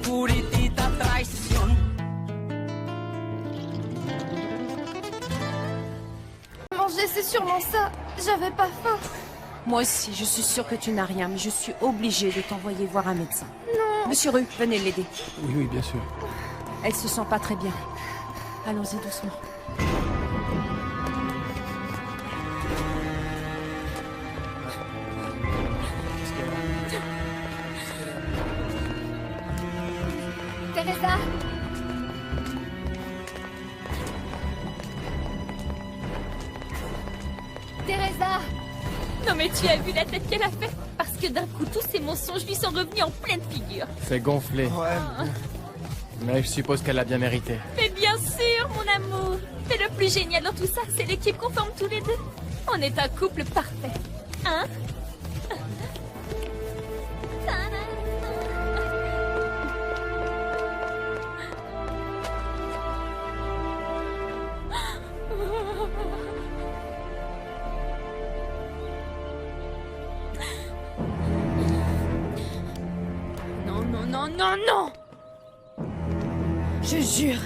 puritita traición. Manger, c'est sûrement ça. J'avais pas faim. Moi aussi, je suis sûre que tu n'as rien, mais je suis obligée de t'envoyer voir un médecin. Non. Monsieur Rue, venez l'aider. Oui, oui, bien sûr. Elle se sent pas très bien. Allons-y doucement. Teresa. Teresa. Non mais tu as vu la tête qu'elle a fait? Parce que d'un coup, tous ces mensonges lui sont revenus en pleine figure. Fais gonfler. Ouais. Mais je suppose qu'elle l'a bien mérité. Mais bien sûr, mon amour. Mais le plus génial dans tout ça, c'est l'équipe qu'on forme tous les deux. On est un couple parfait. Hein? Non, non, non, non, non! Je jure,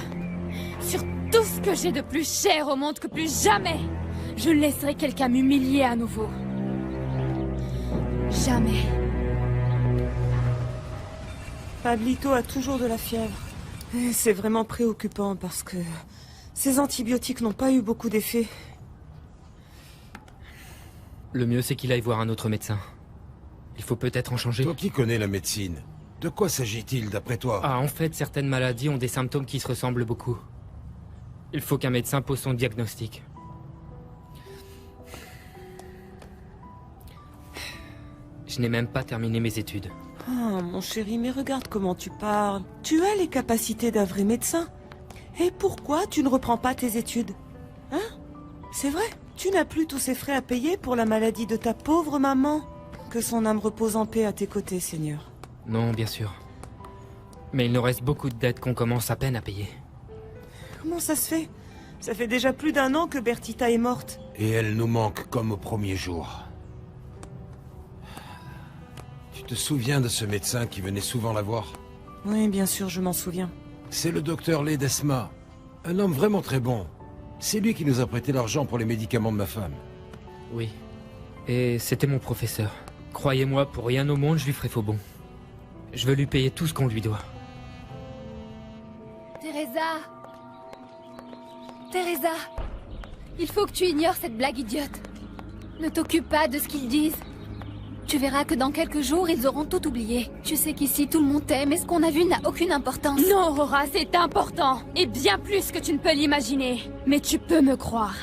sur tout ce que j'ai de plus cher au monde que plus jamais, je laisserai quelqu'un m'humilier à nouveau. Jamais. Pablito a toujours de la fièvre. Et c'est vraiment préoccupant parce que ces antibiotiques n'ont pas eu beaucoup d'effet. Le mieux, c'est qu'il aille voir un autre médecin. Il faut peut-être en changer. Toi qui connais la médecine, de quoi s'agit-il d'après toi? Ah, en fait, certaines maladies ont des symptômes qui se ressemblent beaucoup. Il faut qu'un médecin pose son diagnostic. Je n'ai même pas terminé mes études. Ah, mon chéri, mais regarde comment tu parles. Tu as les capacités d'un vrai médecin. Et pourquoi tu ne reprends pas tes études? Hein? C'est vrai, tu n'as plus tous ces frais à payer pour la maladie de ta pauvre maman. Que son âme repose en paix à tes côtés, Seigneur. Non, bien sûr. Mais il nous reste beaucoup de dettes qu'on commence à peine à payer. Comment ça se fait? Ça fait déjà plus d'1 an que Bertita est morte. Et elle nous manque comme au premier jour. Tu te souviens de ce médecin qui venait souvent la voir? Oui, bien sûr, je m'en souviens. C'est le docteur Ledesma. Un homme vraiment très bon. C'est lui qui nous a prêté l'argent pour les médicaments de ma femme. Oui. Et c'était mon professeur. Croyez-moi, pour rien au monde, je lui ferai faux bon. Je veux lui payer tout ce qu'on lui doit. Teresa. Teresa. Il faut que tu ignores cette blague idiote. Ne t'occupe pas de ce qu'ils disent. Tu verras que dans quelques jours, ils auront tout oublié. Tu sais qu'ici, tout le monde t'aime et ce qu'on a vu n'a aucune importance. Non, Aurora, c'est important. Et bien plus que tu ne peux l'imaginer. Mais tu peux me croire.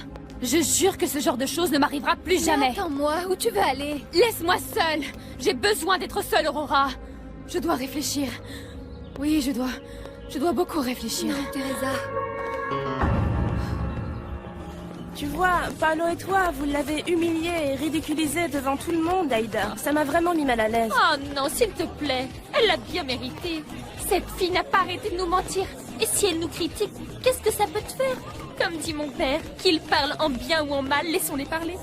Je jure que ce genre de choses ne m'arrivera plus jamais. Attends-moi, où tu veux aller? Laisse-moi seule. J'ai besoin d'être seule, Aurora. Je dois réfléchir. Oui, je dois beaucoup réfléchir. Non, Teresa. Tu vois, Paolo et toi, vous l'avez humilié et ridiculisé devant tout le monde, Aïda. Ça m'a vraiment mis mal à l'aise. Oh non, s'il te plaît. Elle l'a bien mérité. Cette fille n'a pas arrêté de nous mentir. Et si elle nous critique, qu'est-ce que ça peut te faire? Comme dit mon père, qu'ils parlent en bien ou en mal, laissons-les parler.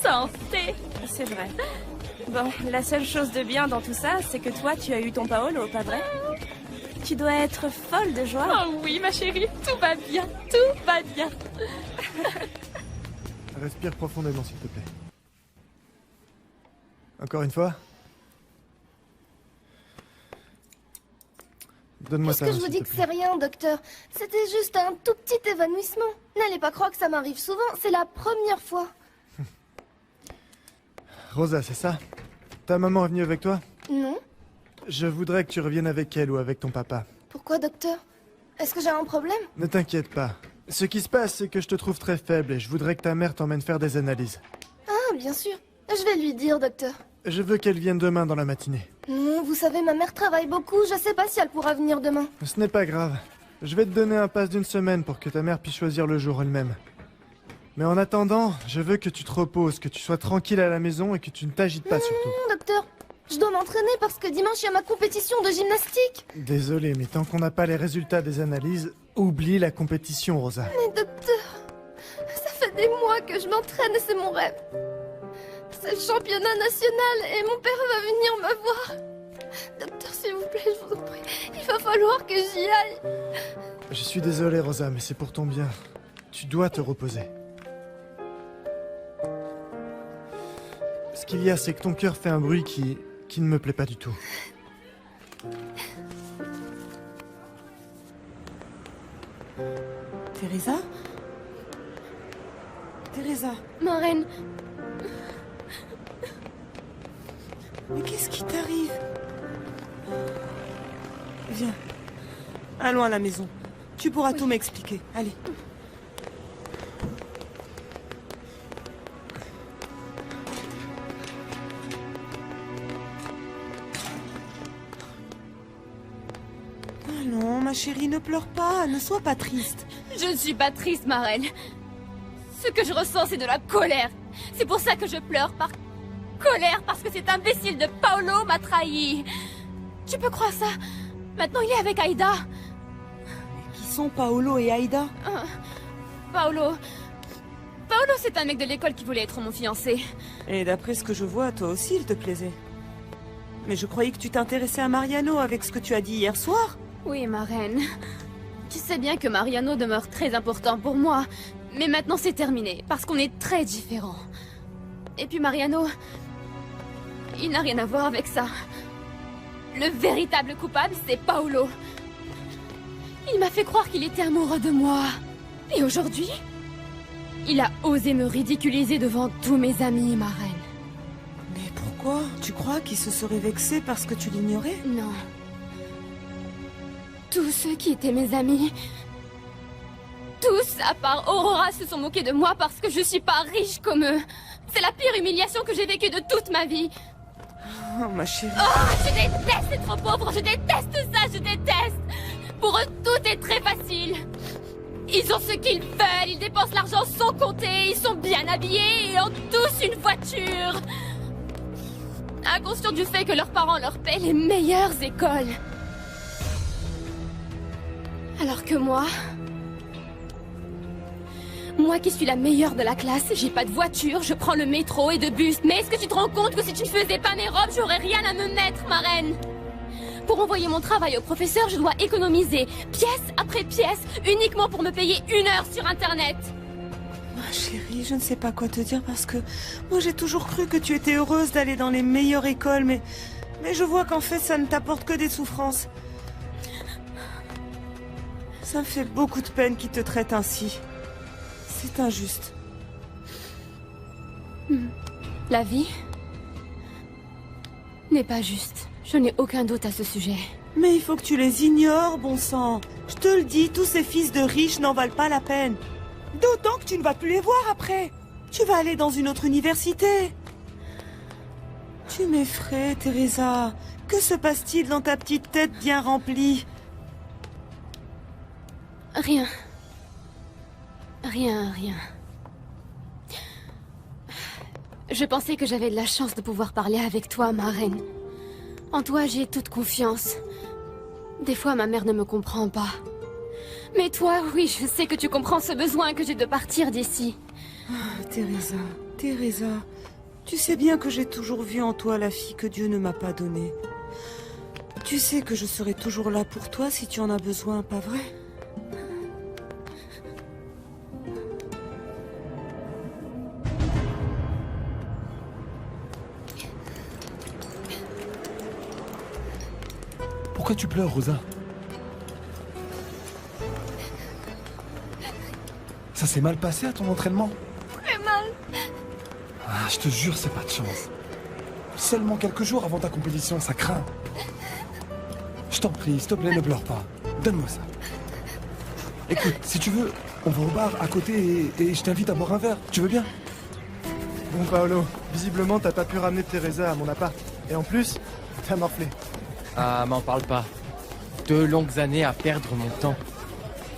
Santé. C'est vrai. Bon, la seule chose de bien dans tout ça, c'est que toi, tu as eu ton Paolo, pas vrai? Tu dois être folle de joie. Oh oui, ma chérie, tout va bien, tout va bien. Respire profondément, s'il te plaît. Encore une fois. Donne-moi Qu'est-ce ta que main, je vous s'il dis te que plaît. c'est rien, docteur? C'était juste un tout petit évanouissement. N'allez pas croire que ça m'arrive souvent, c'est la première fois. Rosa, c'est ça? Ta maman est venue avec toi? Non? Je voudrais que tu reviennes avec elle ou avec ton papa. Pourquoi, docteur? Est-ce que j'ai un problème? Ne t'inquiète pas. Ce qui se passe, c'est que je te trouve très faible et je voudrais que ta mère t'emmène faire des analyses. Ah, bien sûr. Je vais lui dire, docteur. Je veux qu'elle vienne demain dans la matinée. Non, vous savez, ma mère travaille beaucoup. Je sais pas si elle pourra venir demain. Ce n'est pas grave. Je vais te donner un pass d'1 semaine pour que ta mère puisse choisir le jour elle-même. Mais en attendant, je veux que tu te reposes, que tu sois tranquille à la maison et que tu ne t'agites pas surtout. Non, docteur. Je dois m'entraîner parce que dimanche, il y a ma compétition de gymnastique. Désolé, mais tant qu'on n'a pas les résultats des analyses, oublie la compétition, Rosa. Mais docteur, ça fait des mois que je m'entraîne et c'est mon rêve. C'est le championnat national et mon père va venir me voir. Docteur, s'il vous plaît, je vous en prie, il va falloir que j'y aille. Je suis désolé, Rosa, mais c'est pour ton bien. Tu dois te reposer. Ce qu'il y a, c'est que ton cœur fait un bruit qui ne me plaît pas du tout. Teresa? Teresa, Ma reine, mais qu'est-ce qui t'arrive? Viens. Allons à la maison. Tu pourras tout m'expliquer. Allez. Allons, ma chérie, ne pleure pas. Ne sois pas triste. Je ne suis pas triste, ma reine. Ce que je ressens, c'est de la colère. C'est pour ça que je pleure, par colère, parce que cet imbécile de Paolo m'a trahi. Tu peux croire ça? Maintenant, il est avec Aïda. Qui sont Paolo et Aïda? Paolo, c'est un mec de l'école qui voulait être mon fiancé. Et d'après ce que je vois, toi aussi, il te plaisait. Mais je croyais que tu t'intéressais à Mariano avec ce que tu as dit hier soir. Oui, ma reine. Tu sais bien que Mariano demeure très important pour moi. Mais maintenant, c'est terminé, parce qu'on est très différents. Et puis Mariano, il n'a rien à voir avec ça. Le véritable coupable, c'est Paolo. Il m'a fait croire qu'il était amoureux de moi. Et aujourd'hui, il a osé me ridiculiser devant tous mes amis, ma reine. Mais pourquoi? Tu crois qu'il se serait vexé parce que tu l'ignorais? Non. Tous ceux qui étaient mes amis, tous, à part Aurora, se sont moqués de moi parce que je suis pas riche comme eux. C'est la pire humiliation que j'ai vécue de toute ma vie. Oh, ma chérie. Oh, je déteste être pauvre, je déteste ça, je déteste. Pour eux, tout est très facile. Ils ont ce qu'ils veulent, ils dépensent l'argent sans compter, ils sont bien habillés et ont tous une voiture. Inconscients du fait que leurs parents leur paient les meilleures écoles. Alors que moi qui suis la meilleure de la classe, j'ai pas de voiture, je prends le métro et de bus. Mais est-ce que tu te rends compte que si tu ne faisais pas mes robes, j'aurais rien à me mettre, ma reine? Pour envoyer mon travail au professeur, je dois économiser, pièce après pièce, uniquement pour me payer 1 heure sur Internet. Ma chérie, je ne sais pas quoi te dire parce que moi j'ai toujours cru que tu étais heureuse d'aller dans les meilleures écoles, mais je vois qu'en fait ça ne t'apporte que des souffrances. Ça me fait beaucoup de peine qu'ils te traitent ainsi. C'est injuste. La vie n'est pas juste. Je n'ai aucun doute à ce sujet. Mais il faut que tu les ignores, bon sang. Je te le dis, tous ces fils de riches n'en valent pas la peine. D'autant que tu ne vas plus les voir après. Tu vas aller dans une autre université. Tu m'effraies, Teresa. Que se passe-t-il dans ta petite tête bien remplie? Rien. Rien. Je pensais que j'avais de la chance de pouvoir parler avec toi, ma reine. En toi, j'ai toute confiance. Des fois, ma mère ne me comprend pas. Mais toi, oui, je sais que tu comprends ce besoin que j'ai de partir d'ici. Ah, Teresa, tu sais bien que j'ai toujours vu en toi la fille que Dieu ne m'a pas donnée. Tu sais que je serai toujours là pour toi si tu en as besoin, pas vrai? Pourquoi tu pleures, Rosa? Ça s'est mal passé à ton entraînement? Très mal. Ah, je te jure, c'est pas de chance. Seulement quelques jours avant ta compétition, ça craint. Je t'en prie, s'il te plaît, ne pleure pas. Donne-moi ça. Écoute, si tu veux, on va au bar à côté et je t'invite à boire un verre. Tu veux bien? Bon, Paolo, visiblement t'as pas pu ramener Teresa à mon appart. Et en plus, t'as morflé. Ah, m'en parle pas. 2 longues années à perdre mon temps.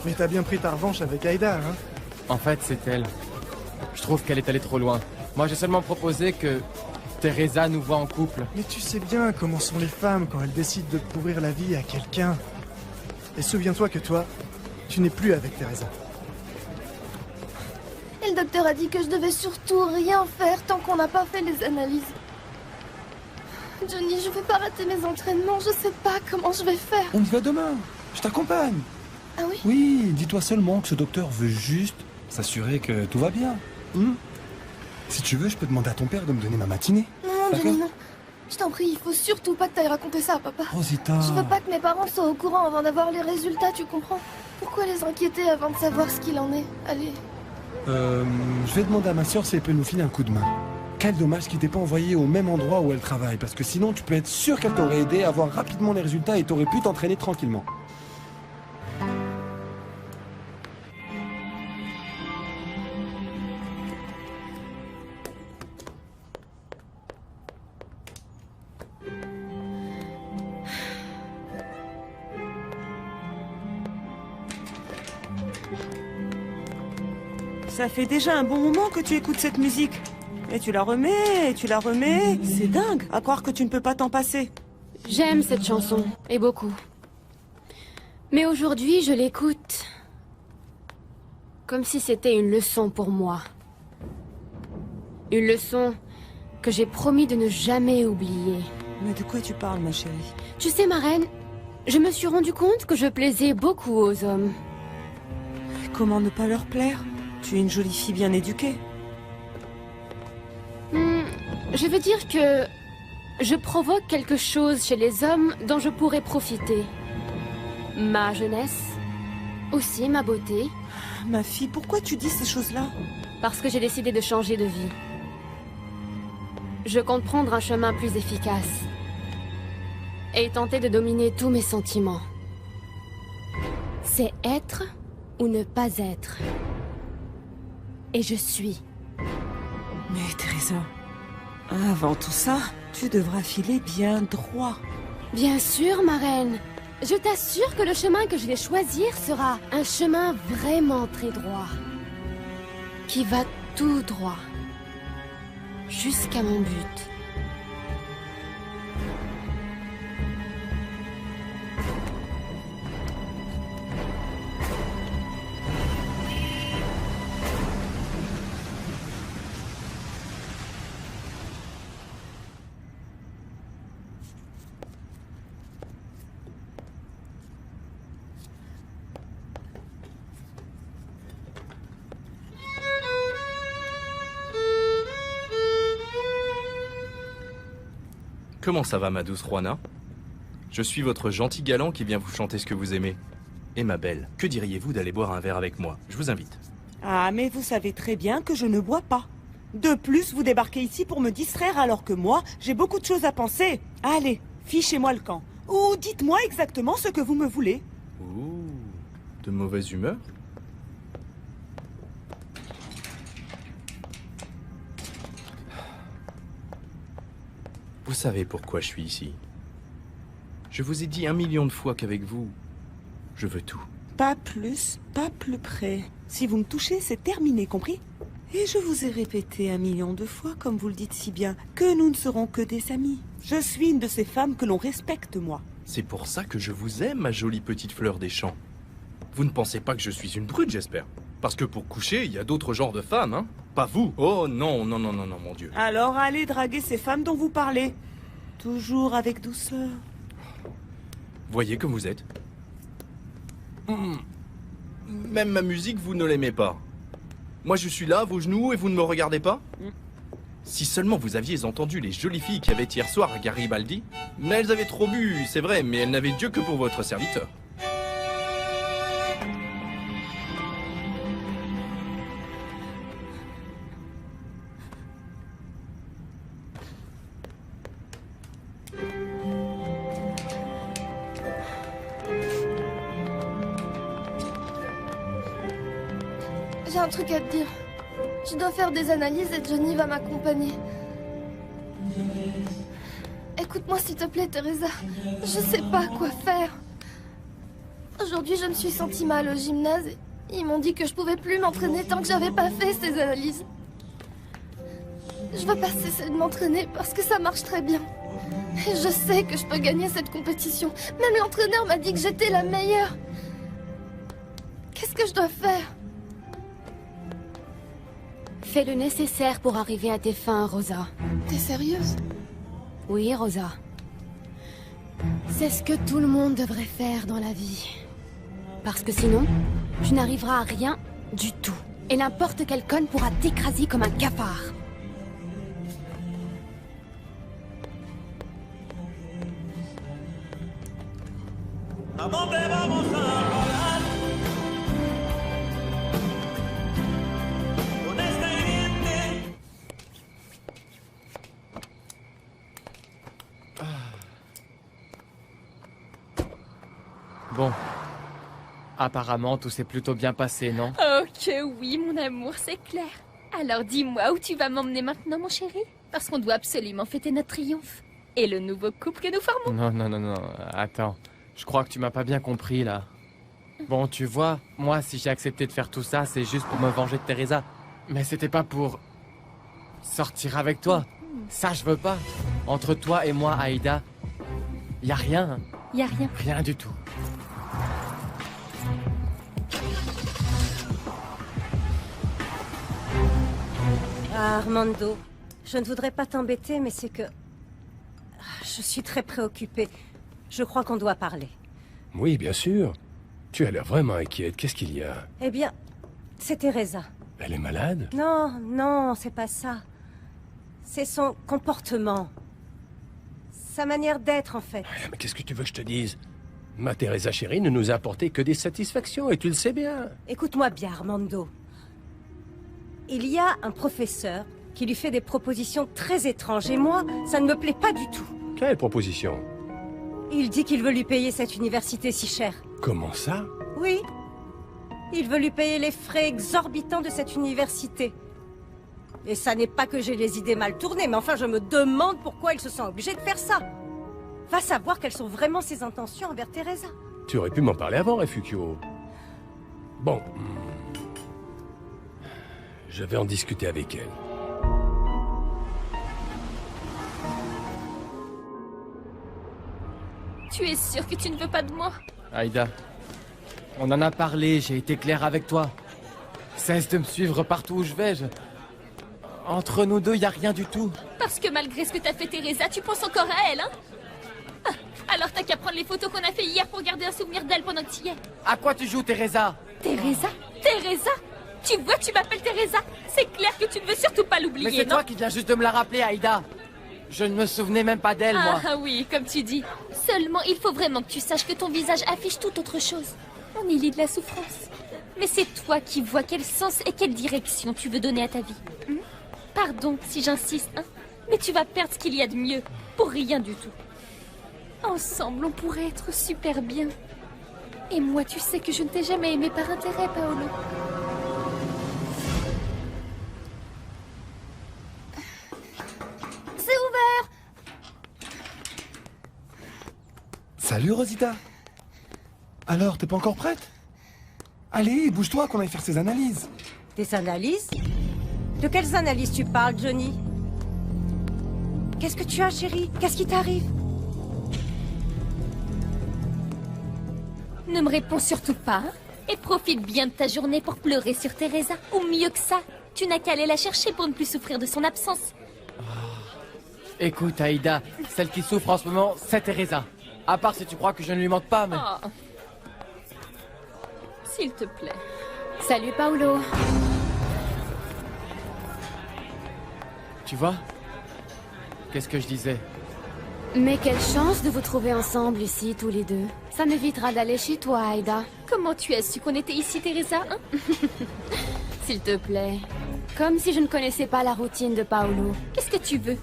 Mais t'as bien pris ta revanche avec Aïda, hein? En fait, c'est elle. Je trouve qu'elle est allée trop loin. Moi, j'ai seulement proposé que Teresa nous voit en couple. Mais tu sais bien comment sont les femmes quand elles décident de pourrir la vie à quelqu'un. Et souviens-toi que toi, tu n'es plus avec Teresa. Et le docteur a dit que je devais surtout rien faire tant qu'on n'a pas fait les analyses. Johnny, je vais pas rater mes entraînements. Je sais pas comment je vais faire. On y va demain. Je t'accompagne. Ah oui? Oui, dis-toi seulement que ce docteur veut juste s'assurer que tout va bien. Si tu veux, je peux demander à ton père de me donner ma matinée. Non, D'accord? Johnny, non. Je t'en prie, il faut surtout pas que t'ailles raconter ça à papa. Rosita. Je veux pas que mes parents soient au courant avant d'avoir les résultats, tu comprends? Pourquoi les inquiéter avant de savoir ce qu'il en est? Allez. Je vais demander à ma soeur si elle peut nous filer un coup de main. Quel dommage qu'il t'ait pas envoyé au même endroit où elle travaille, parce que sinon tu peux être sûr qu'elle t'aurait aidé à voir rapidement les résultats et t'aurais pu t'entraîner tranquillement. Ça fait déjà un bon moment que tu écoutes cette musique. Et tu la remets, et tu la remets. C'est dingue, à croire que tu ne peux pas t'en passer. J'aime cette chanson, et beaucoup. Mais aujourd'hui, je l'écoute comme si c'était une leçon pour moi. Une leçon que j'ai promis de ne jamais oublier. Mais de quoi tu parles, ma chérie? Tu sais, ma reine, je me suis rendu compte que je plaisais beaucoup aux hommes. Comment ne pas leur plaire? Tu es une jolie fille bien éduquée. Je veux dire que je provoque quelque chose chez les hommes dont je pourrais profiter. Ma jeunesse, aussi ma beauté. Ma fille, pourquoi tu dis ces choses-là? Parce que j'ai décidé de changer de vie. Je compte prendre un chemin plus efficace. Et tenter de dominer tous mes sentiments. C'est être ou ne pas être. Et je suis. Mais Teresa, avant tout ça, tu devras filer bien droit. Bien sûr, ma reine. Je t'assure que le chemin que je vais choisir sera un chemin vraiment très droit. Qui va tout droit. Jusqu'à mon but. Comment ça va, ma douce Juana? Je suis votre gentil galant qui vient vous chanter ce que vous aimez. Et ma belle, que diriez-vous d'aller boire un verre avec moi? Je vous invite. Ah, mais vous savez très bien que je ne bois pas. De plus, vous débarquez ici pour me distraire alors que moi, j'ai beaucoup de choses à penser. Allez, fichez-moi le camp. Ou dites-moi exactement ce que vous me voulez. Ouh, de mauvaise humeur? Vous savez pourquoi je suis ici. Je vous ai dit 1 million de fois qu'avec vous, je veux tout. Pas plus, pas plus près. Si vous me touchez, c'est terminé, compris? Et je vous ai répété 1 million de fois, comme vous le dites si bien, que nous ne serons que des amis. Je suis une de ces femmes que l'on respecte, moi. C'est pour ça que je vous aime, ma jolie petite fleur des champs. Vous ne pensez pas que je suis une brute, j'espère? Parce que pour coucher, il y a d'autres genres de femmes, hein? Pas vous. Oh non, non, non, non, non, mon Dieu. Alors allez draguer ces femmes dont vous parlez. Toujours avec douceur. Voyez comme vous êtes. Même ma musique, vous ne l'aimez pas. Moi, je suis là, à vos genoux, et vous ne me regardez pas? Si seulement vous aviez entendu les jolies filles qu'il y avait hier soir à Garibaldi. Mais elles avaient trop bu, c'est vrai, mais elles n'avaient Dieu que pour votre serviteur. J'ai un truc à te dire. Je dois faire des analyses et Johnny va m'accompagner. Écoute-moi s'il te plaît, Teresa. Je sais pas quoi faire. Aujourd'hui, je me suis sentie mal au gymnase et ils m'ont dit que je pouvais plus m'entraîner tant que j'avais pas fait ces analyses. Je veux pas cesser de m'entraîner parce que ça marche très bien. Et je sais que je peux gagner cette compétition. Même l'entraîneur m'a dit que j'étais la meilleure. Qu'est-ce que je dois faire? Fais le nécessaire pour arriver à tes fins, Rosa. T'es sérieuse? Oui, Rosa. C'est ce que tout le monde devrait faire dans la vie. Parce que sinon, tu n'arriveras à rien du tout. Et n'importe quel conne pourra t'écraser comme un cafard. Bon. Apparemment, tout s'est plutôt bien passé, non? Oh que oui, mon amour, c'est clair. Alors dis-moi où tu vas m'emmener maintenant, mon chéri? Parce qu'on doit absolument fêter notre triomphe. Et le nouveau couple que nous formons. Non. Attends. Je crois que tu m'as pas bien compris, là. Bon, tu vois, moi, si j'ai accepté de faire tout ça, c'est juste pour me venger de Teresa. Mais c'était pas pour... sortir avec toi. Ça, je veux pas. Entre toi et moi, Aïda, y a rien. Y a rien. Rien du tout. Ah, Armando, je ne voudrais pas t'embêter, mais c'est que... Je suis très préoccupée. Je crois qu'on doit parler. Oui, bien sûr. Tu as l'air vraiment inquiète. Qu'est-ce qu'il y a? Eh bien, c'est Teresa. Elle est malade? Non, c'est pas ça. C'est son comportement. Sa manière d'être, en fait. Mais qu'est-ce que tu veux que je te dise? Ma Teresa chérie ne nous a apporté que des satisfactions, et tu le sais bien. Écoute-moi bien, Armando. Il y a un professeur qui lui fait des propositions très étranges, et moi, ça ne me plaît pas du tout. Quelle proposition? Il dit qu'il veut lui payer cette université si chère. Comment ça? Oui. Il veut lui payer les frais exorbitants de cette université. Et ça n'est pas que j'ai les idées mal tournées, mais enfin je me demande pourquoi il se sent obligé de faire ça. Va savoir quelles sont vraiment ses intentions envers Teresa. Tu aurais pu m'en parler avant, Refugio. Bon. Je vais en discuter avec elle. Tu es sûr que tu ne veux pas de moi? Aïda, on en a parlé, j'ai été clair avec toi. Cesse de me suivre partout où je vais. Entre nous deux, y a rien du tout. Parce que malgré ce que t'as fait Teresa, tu penses encore à elle, hein? Ah, alors t'as qu'à prendre les photos qu'on a fait hier pour garder un souvenir d'elle pendant que tu y es. À quoi tu joues, Teresa? Teresa? Tu vois que tu m'appelles Teresa? C'est clair que tu ne veux surtout pas l'oublier, Mais c'est non? toi qui viens juste de me la rappeler, Aïda. Je ne me souvenais même pas d'elle, moi. Ah oui, comme tu dis. Seulement, il faut vraiment que tu saches que ton visage affiche tout autre chose. On y lit de la souffrance. Mais c'est toi qui vois quel sens et quelle direction tu veux donner à ta vie. Pardon si j'insiste, hein, mais tu vas perdre ce qu'il y a de mieux, pour rien du tout. Ensemble, on pourrait être super bien. Et moi, tu sais que je ne t'ai jamais aimé par intérêt, Paolo. C'est ouvert! Salut, Rosita. Alors, t'es pas encore prête? Allez, bouge-toi qu'on aille faire ces analyses. Des analyses? De quelles analyses tu parles, Johnny? Qu'est-ce que tu as, chérie? Qu'est-ce qui t'arrive? Ne me réponds surtout pas, hein, et profite bien de ta journée pour pleurer sur Teresa. Ou mieux que ça, tu n'as qu'à aller la chercher pour ne plus souffrir de son absence. Écoute, Aïda, celle qui souffre en ce moment, c'est Teresa. À part si tu crois que je ne lui manque pas, mais... Oh. S'il te plaît. Salut, Paolo. Tu vois? Qu'est-ce que je disais? Mais quelle chance de vous trouver ensemble ici, tous les deux. Ça m'évitera d'aller chez toi, Aïda. Comment tu as su qu'on était ici, Teresa, hein? S'il te plaît. Comme si je ne connaissais pas la routine de Paolo. Qu'est-ce que tu veux?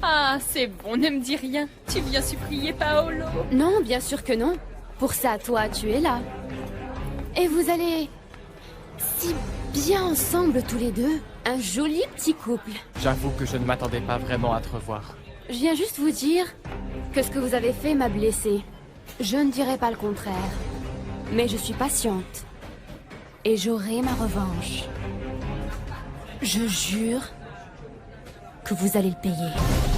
Ah, c'est bon, ne me dis rien. Tu viens supplier Paolo. Non, bien sûr que non. Pour ça, toi, tu es là. Et vous allez... si bien ensemble, tous les deux. Un joli petit couple. J'avoue que je ne m'attendais pas vraiment à te revoir. Je viens juste vous dire que ce que vous avez fait m'a blessée. Je ne dirai pas le contraire. Mais je suis patiente. Et j'aurai ma revanche. Je jure que vous allez le payer.